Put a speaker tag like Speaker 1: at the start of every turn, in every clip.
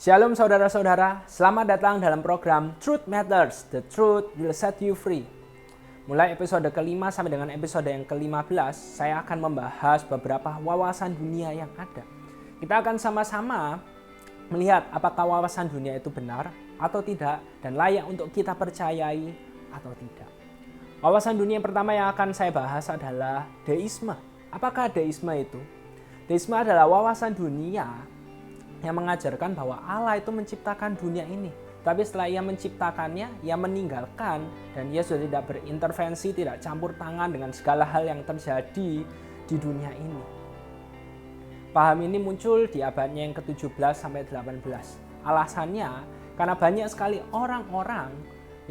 Speaker 1: Shalom saudara-saudara, selamat datang dalam program Truth Matters, The Truth Will Set You Free. Mulai episode kelima sampai dengan episode yang ke-15, saya akan membahas beberapa wawasan dunia yang ada. Kita akan sama-sama melihat apakah wawasan dunia itu benar atau tidak dan layak untuk kita percayai atau tidak. Wawasan dunia yang pertama yang akan saya bahas adalah deisme. Apakah deisme itu? Deisme adalah wawasan dunia yang mengajarkan bahwa Allah itu menciptakan dunia ini. Tapi setelah ia menciptakannya, ia meninggalkan dan ia sudah tidak berintervensi, tidak campur tangan dengan segala hal yang terjadi di dunia ini. Paham ini muncul di abadnya yang ke-17 sampai 18. Alasannya karena banyak sekali orang-orang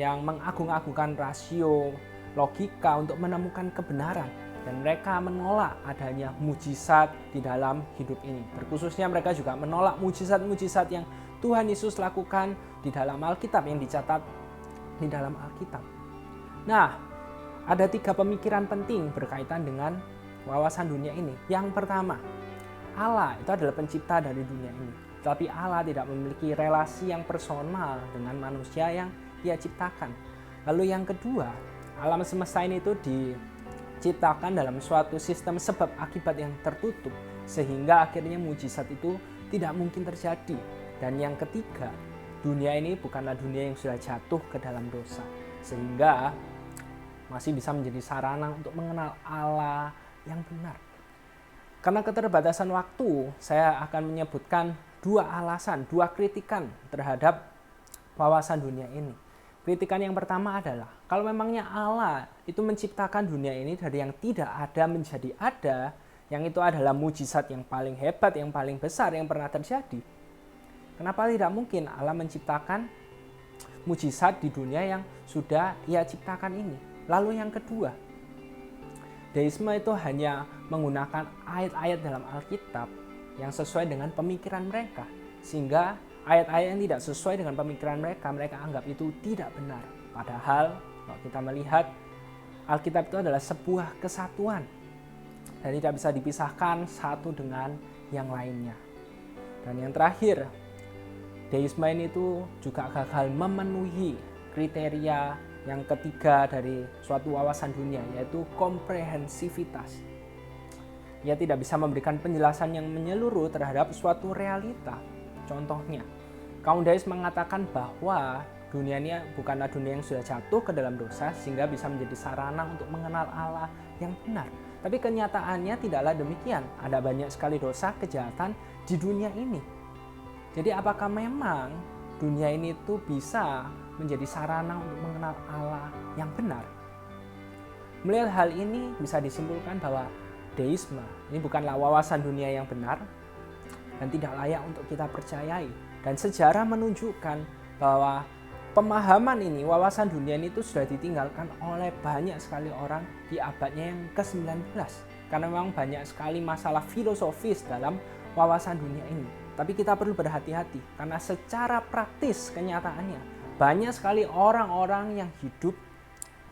Speaker 1: yang mengagung-agungkan rasio, logika untuk menemukan kebenaran. Dan mereka menolak adanya mujizat di dalam hidup ini. Terkhususnya mereka juga menolak mujizat-mujizat yang Tuhan Yesus lakukan di dalam Alkitab, yang dicatat di dalam Alkitab. Nah, ada 3 pemikiran penting berkaitan dengan wawasan dunia ini. Yang pertama, Allah itu adalah pencipta dari dunia ini. Tapi Allah tidak memiliki relasi yang personal dengan manusia yang Ia ciptakan. Lalu yang kedua, alam semesta ini itu diciptakan dalam suatu sistem sebab akibat yang tertutup, sehingga akhirnya mujizat itu tidak mungkin terjadi. Dan yang ketiga, dunia ini bukanlah dunia yang sudah jatuh ke dalam dosa, sehingga masih bisa menjadi sarana untuk mengenal Allah yang benar. Karena keterbatasan waktu, saya akan menyebutkan 2 alasan, 2 kritikan terhadap wawasan dunia ini. Kritikan yang pertama adalah, kalau memangnya Allah itu menciptakan dunia ini dari yang tidak ada menjadi ada, yang itu adalah mujizat yang paling hebat, yang paling besar yang pernah terjadi. Kenapa tidak mungkin Allah menciptakan mujizat di dunia yang sudah Ia ciptakan ini? Lalu yang kedua, deisme itu hanya menggunakan ayat-ayat dalam Alkitab yang sesuai dengan pemikiran mereka, sehingga ayat-ayat yang tidak sesuai dengan pemikiran mereka anggap itu tidak benar. Padahal kalau kita melihat Alkitab itu adalah sebuah kesatuan dan tidak bisa dipisahkan satu dengan yang lainnya. Dan yang terakhir, deisme ini itu juga gagal memenuhi kriteria yang ketiga dari suatu wawasan dunia, yaitu komprehensivitas. Ia tidak bisa memberikan penjelasan yang menyeluruh terhadap suatu realita. Contohnya, kaum deis mengatakan bahwa dunia ini bukanlah dunia yang sudah jatuh ke dalam dosa sehingga bisa menjadi sarana untuk mengenal Allah yang benar. Tapi kenyataannya tidaklah demikian. Ada banyak sekali dosa, kejahatan di dunia ini. Jadi apakah memang dunia ini itu bisa menjadi sarana untuk mengenal Allah yang benar? Melihat hal ini bisa disimpulkan bahwa deisme ini bukanlah wawasan dunia yang benar dan tidak layak untuk kita percayai. Dan sejarah menunjukkan bahwa pemahaman ini, wawasan dunia ini itu sudah ditinggalkan oleh banyak sekali orang di abadnya yang ke-19. Karena memang banyak sekali masalah filosofis dalam wawasan dunia ini. Tapi kita perlu berhati-hati karena secara praktis kenyataannya banyak sekali orang-orang yang hidup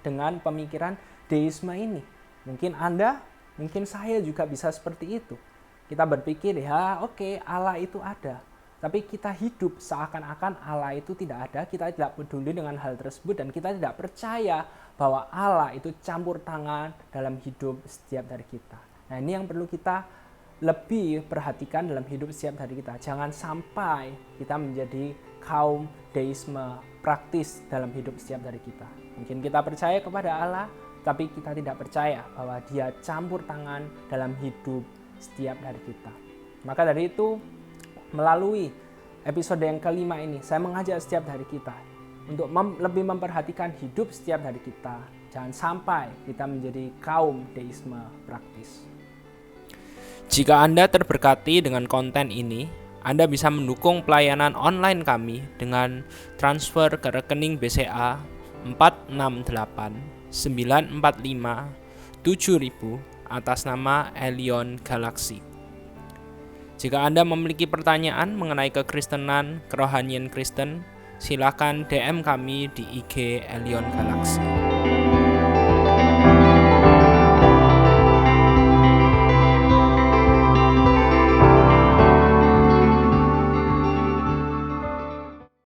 Speaker 1: dengan pemikiran deisme ini. Mungkin Anda, mungkin saya juga bisa seperti itu. Kita berpikir, ya oke, Allah itu ada. Tapi kita hidup seakan-akan Allah itu tidak ada, kita tidak peduli dengan hal tersebut, dan kita tidak percaya bahwa Allah itu campur tangan dalam hidup setiap dari kita. Nah, ini yang perlu kita lebih perhatikan dalam hidup setiap dari kita. Jangan sampai kita menjadi kaum deisme praktis dalam hidup setiap dari kita. Mungkin kita percaya kepada Allah, tapi kita tidak percaya bahwa Dia campur tangan dalam hidup setiap dari kita. Maka dari itu, melalui episode yang kelima ini, saya mengajak setiap dari kita untuk lebih memperhatikan hidup setiap dari kita. Jangan sampai kita menjadi kaum deisme praktis.
Speaker 2: Jika Anda terberkati dengan konten ini, Anda bisa mendukung pelayanan online kami dengan transfer ke rekening BCA 468 945 7000 atas nama Elion Galaxy. Jika Anda memiliki pertanyaan mengenai kekristenan, kerohanian Kristen, silakan DM kami di IG Elion Galaxy.